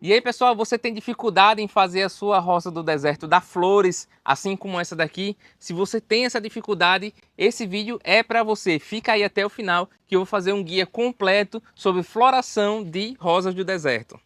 E aí, pessoal, você tem dificuldade em fazer a sua roça do deserto dar flores, assim como essa daqui? Se você tem essa dificuldade, esse vídeo é para você. Fica aí até o final que eu vou fazer um guia completo sobre floração de rosas do deserto.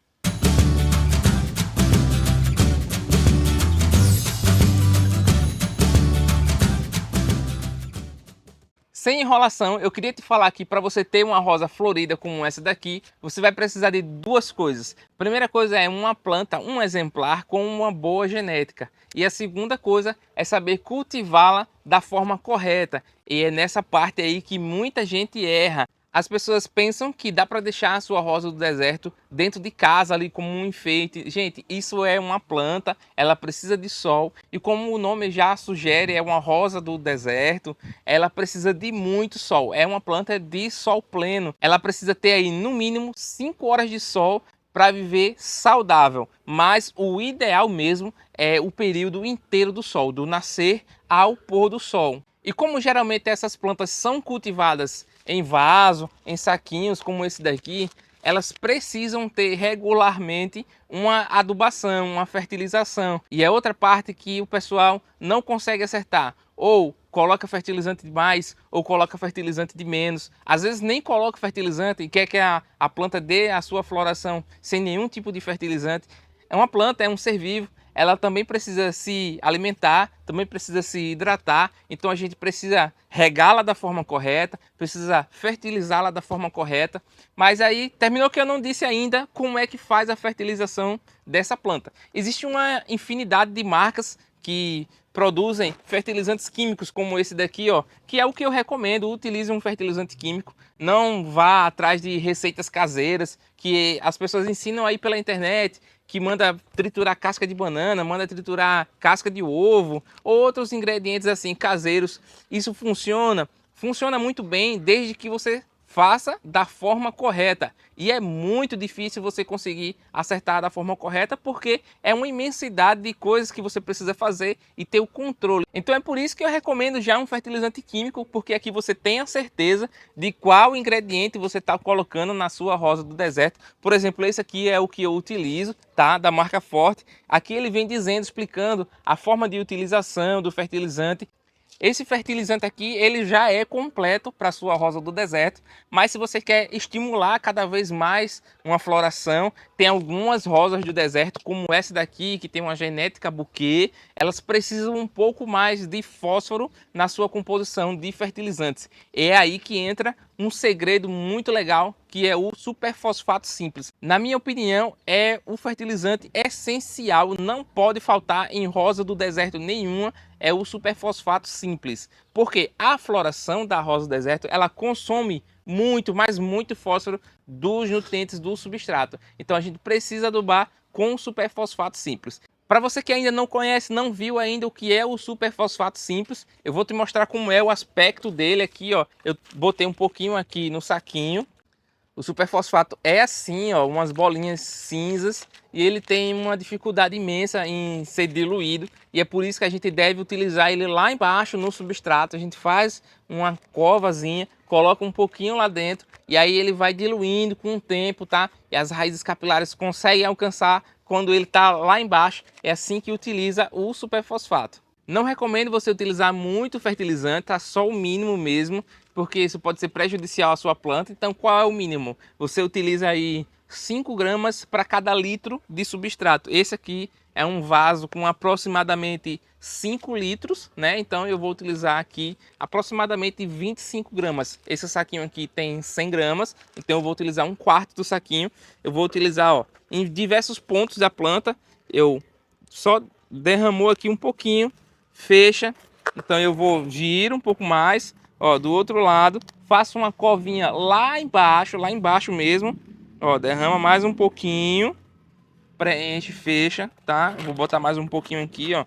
Sem enrolação, eu queria te falar que para você ter uma rosa florida como essa daqui, você vai precisar de duas coisas. A primeira coisa é uma planta, um exemplar com uma boa genética. E a segunda coisa é saber cultivá-la da forma correta. E é nessa parte aí que muita gente erra. As pessoas pensam que dá para deixar a sua rosa do deserto dentro de casa ali como um enfeite. Gente, isso é uma planta, ela precisa de sol e como o nome já sugere, é uma rosa do deserto, ela precisa de muito sol. É uma planta de sol pleno. Ela precisa ter aí no mínimo 5 horas de sol para viver saudável. Mas o ideal mesmo é o período inteiro do sol, do nascer ao pôr do sol. E como geralmente essas plantas são cultivadas em vaso, em saquinhos como esse daqui, elas precisam ter regularmente uma adubação, uma fertilização. E é outra parte que o pessoal não consegue acertar. Ou coloca fertilizante demais, ou coloca fertilizante de menos. Às vezes nem coloca fertilizante e quer que a planta dê a sua floração sem nenhum tipo de fertilizante. É uma planta, é um ser vivo. Ela também precisa se alimentar, também precisa se hidratar, então a gente precisa regá-la da forma correta, precisa fertilizá-la da forma correta, mas aí terminou que eu não disse ainda como é que faz a fertilização dessa planta. Existe uma infinidade de marcas que produzem fertilizantes químicos como esse daqui, ó, que é o que eu recomendo. Utilize um fertilizante químico, não vá atrás de receitas caseiras que as pessoas ensinam aí pela internet, que manda triturar casca de banana, manda triturar casca de ovo, ou outros ingredientes assim caseiros. Isso funciona muito bem desde que você faça da forma correta. E é muito difícil você conseguir acertar da forma correta porque é uma imensidade de coisas que você precisa fazer e ter o controle. Então é por isso que eu recomendo já um fertilizante químico, porque aqui você tem a certeza de qual ingrediente você está colocando na sua rosa do deserto. Por exemplo, esse aqui é o que eu utilizo, tá? Da marca Forte. Aqui ele vem dizendo, explicando a forma de utilização do fertilizante. Esse fertilizante aqui, ele já é completo para a sua rosa do deserto, mas se você quer estimular cada vez mais uma floração, tem algumas rosas do deserto, como essa daqui, que tem uma genética buquê, elas precisam um pouco mais de fósforo na sua composição de fertilizantes. É aí que entra um segredo muito legal, que é o superfosfato simples. Na minha opinião, é o fertilizante essencial, não pode faltar em rosa do deserto nenhuma, é o superfosfato simples. Porque a floração da rosa do deserto, ela consome muito, mas muito fósforo dos nutrientes do substrato. Então a gente precisa adubar com o superfosfato simples. Para você que ainda não conhece, não viu ainda o que é o superfosfato simples, eu vou te mostrar como é o aspecto dele aqui, ó. Eu botei um pouquinho aqui no saquinho. O superfosfato é assim, ó, umas bolinhas cinzas, e ele tem uma dificuldade imensa em ser diluído, e é por isso que a gente deve utilizar ele lá embaixo no substrato. A gente faz uma covazinha, coloca um pouquinho lá dentro, e aí ele vai diluindo com o tempo, tá? E as raízes capilares conseguem alcançar quando ele está lá embaixo. É assim que utiliza o superfosfato. Não recomendo você utilizar muito fertilizante, tá? Só o mínimo mesmo, porque isso pode ser prejudicial à sua planta. Então qual é o mínimo? Você utiliza aí 5 gramas para cada litro de substrato. Esse aqui é um vaso com aproximadamente 5 litros, né? Então eu vou utilizar aqui aproximadamente 25 gramas. Esse saquinho aqui tem 100 gramas, então eu vou utilizar um quarto do saquinho. Eu vou utilizar, ó, em diversos pontos da planta. Eu só derramou aqui um pouquinho, fecha. Então eu vou giro um pouco mais, ó, do outro lado, faço uma covinha lá embaixo mesmo, ó, derrama mais um pouquinho, preenche, fecha, tá? Vou botar mais um pouquinho aqui, ó.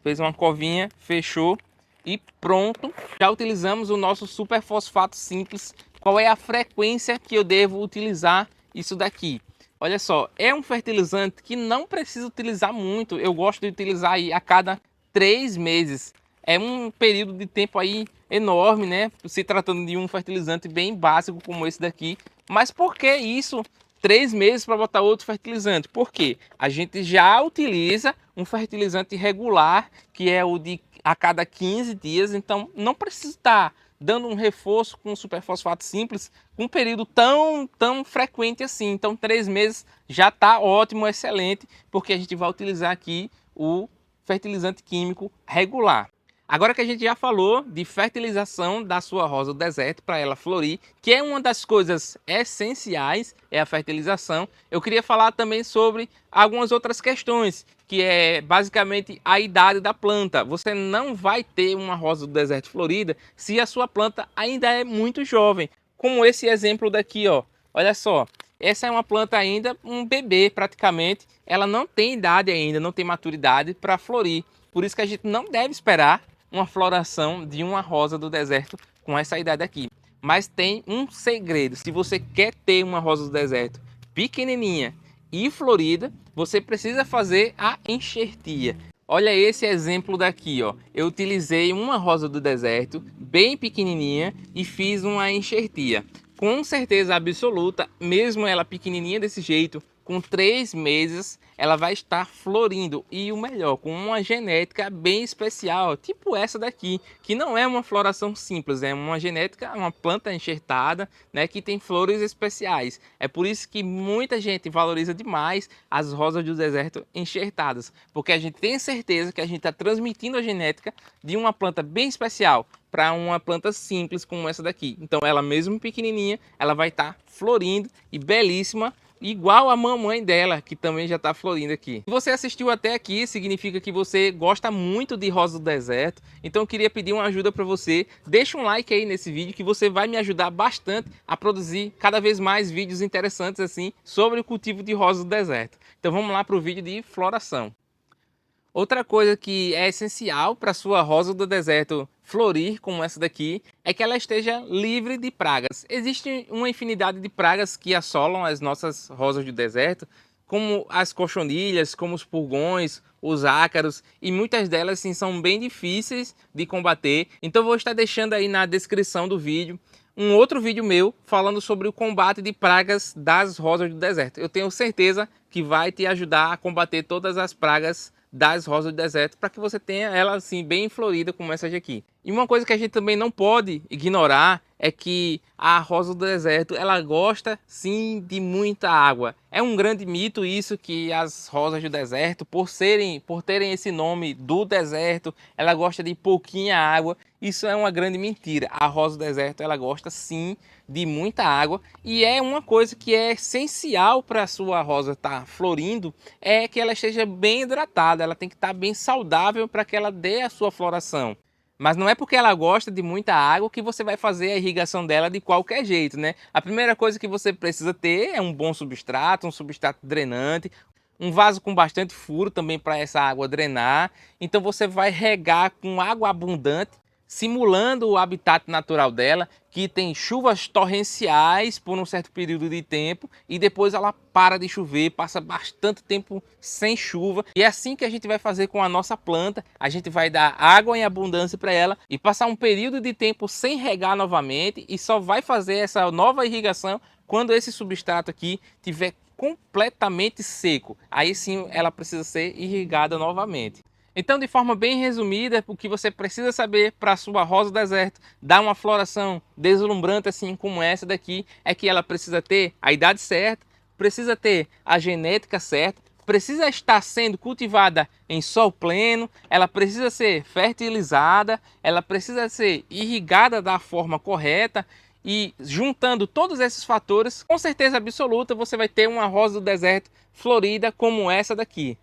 Fez uma covinha, fechou e pronto. Já utilizamos o nosso superfosfato simples. Qual é a frequência que eu devo utilizar isso daqui? Olha só, é um fertilizante que não precisa utilizar muito. Eu gosto de utilizar aí a cada 3 meses. É um período de tempo aí enorme, né? Se tratando de um fertilizante bem básico como esse daqui. Mas por que isso 3 meses para botar outro fertilizante. Por quê? A gente já utiliza um fertilizante regular, que é o de a cada 15 dias, então não precisa estar dando um reforço com superfosfato simples com um período tão frequente assim. Então 3 meses já está ótimo, excelente, porque a gente vai utilizar aqui o fertilizante químico regular. Agora que a gente já falou de fertilização da sua rosa do deserto para ela florir, que é uma das coisas essenciais, é a fertilização, eu queria falar também sobre algumas outras questões, que é basicamente a idade da planta. Você não vai ter uma rosa do deserto florida se a sua planta ainda é muito jovem, como esse exemplo daqui, ó. Olha só, essa é uma planta ainda, um bebê praticamente, ela não tem idade ainda, não tem maturidade para florir. Por isso que a gente não deve esperar uma floração de uma rosa do deserto com essa idade aqui. Mas tem um segredo: se você quer ter uma rosa do deserto pequenininha e florida, você precisa fazer a enxertia. Olha esse exemplo daqui, ó. Eu utilizei uma rosa do deserto bem pequenininha e fiz uma enxertia. Com certeza absoluta, mesmo ela pequenininha desse jeito, com 3 meses ela vai estar florindo, e o melhor, com uma genética bem especial, tipo essa daqui, que não é uma floração simples, é uma genética, uma planta enxertada, né, que tem flores especiais. É por isso que muita gente valoriza demais as rosas do deserto enxertadas, porque a gente tem certeza que a gente está transmitindo a genética de uma planta bem especial para uma planta simples como essa daqui. Então ela mesmo pequenininha, ela vai estar florindo e belíssima, igual a mamãe dela, que também já está florindo aqui. Se você assistiu até aqui, significa que você gosta muito de rosa do deserto. Então eu queria pedir uma ajuda para você. Deixa um like aí nesse vídeo, que você vai me ajudar bastante a produzir cada vez mais vídeos interessantes assim sobre o cultivo de rosa do deserto. Então vamos lá para o vídeo de floração. Outra coisa que é essencial para a sua rosa do deserto florir como essa daqui é que ela esteja livre de pragas. Existe uma infinidade de pragas que assolam as nossas rosas do deserto, como as cochonilhas, como os pulgões, os ácaros, e muitas delas sim, são bem difíceis de combater. Então vou estar deixando aí na descrição do vídeo um outro vídeo meu falando sobre o combate de pragas das rosas do deserto. Eu tenho certeza que vai te ajudar a combater todas as pragas das rosas do deserto, para que você tenha ela assim bem florida como essa aqui. E uma coisa que a gente também não pode ignorar é que a rosa do deserto, ela gosta sim de muita água. É um grande mito isso, que as rosas do deserto, por terem esse nome do deserto, ela gosta de pouquinha água. Isso é uma grande mentira. A rosa do deserto, ela gosta sim de muita água, e é uma coisa que é essencial para a sua rosa estar florindo, é que ela esteja bem hidratada. Ela tem que estar bem saudável para que ela dê a sua floração. Mas não é porque ela gosta de muita água que você vai fazer a irrigação dela de qualquer jeito, né? A primeira coisa que você precisa ter é um bom substrato, um substrato drenante, um vaso com bastante furo também para essa água drenar. Então você vai regar com água abundante, simulando o habitat natural dela, que tem chuvas torrenciais por um certo período de tempo e depois ela para de chover, passa bastante tempo sem chuva. E é assim que a gente vai fazer com a nossa planta. A gente vai dar água em abundância para ela e passar um período de tempo sem regar novamente, e só vai fazer essa nova irrigação quando esse substrato aqui tiver completamente seco. Aí sim ela precisa ser irrigada novamente. Então, de forma bem resumida, o que você precisa saber para a sua rosa do deserto dar uma floração deslumbrante assim como essa daqui, é que ela precisa ter a idade certa, precisa ter a genética certa, precisa estar sendo cultivada em sol pleno, ela precisa ser fertilizada, ela precisa ser irrigada da forma correta. E juntando todos esses fatores, com certeza absoluta você vai ter uma rosa do deserto florida como essa daqui.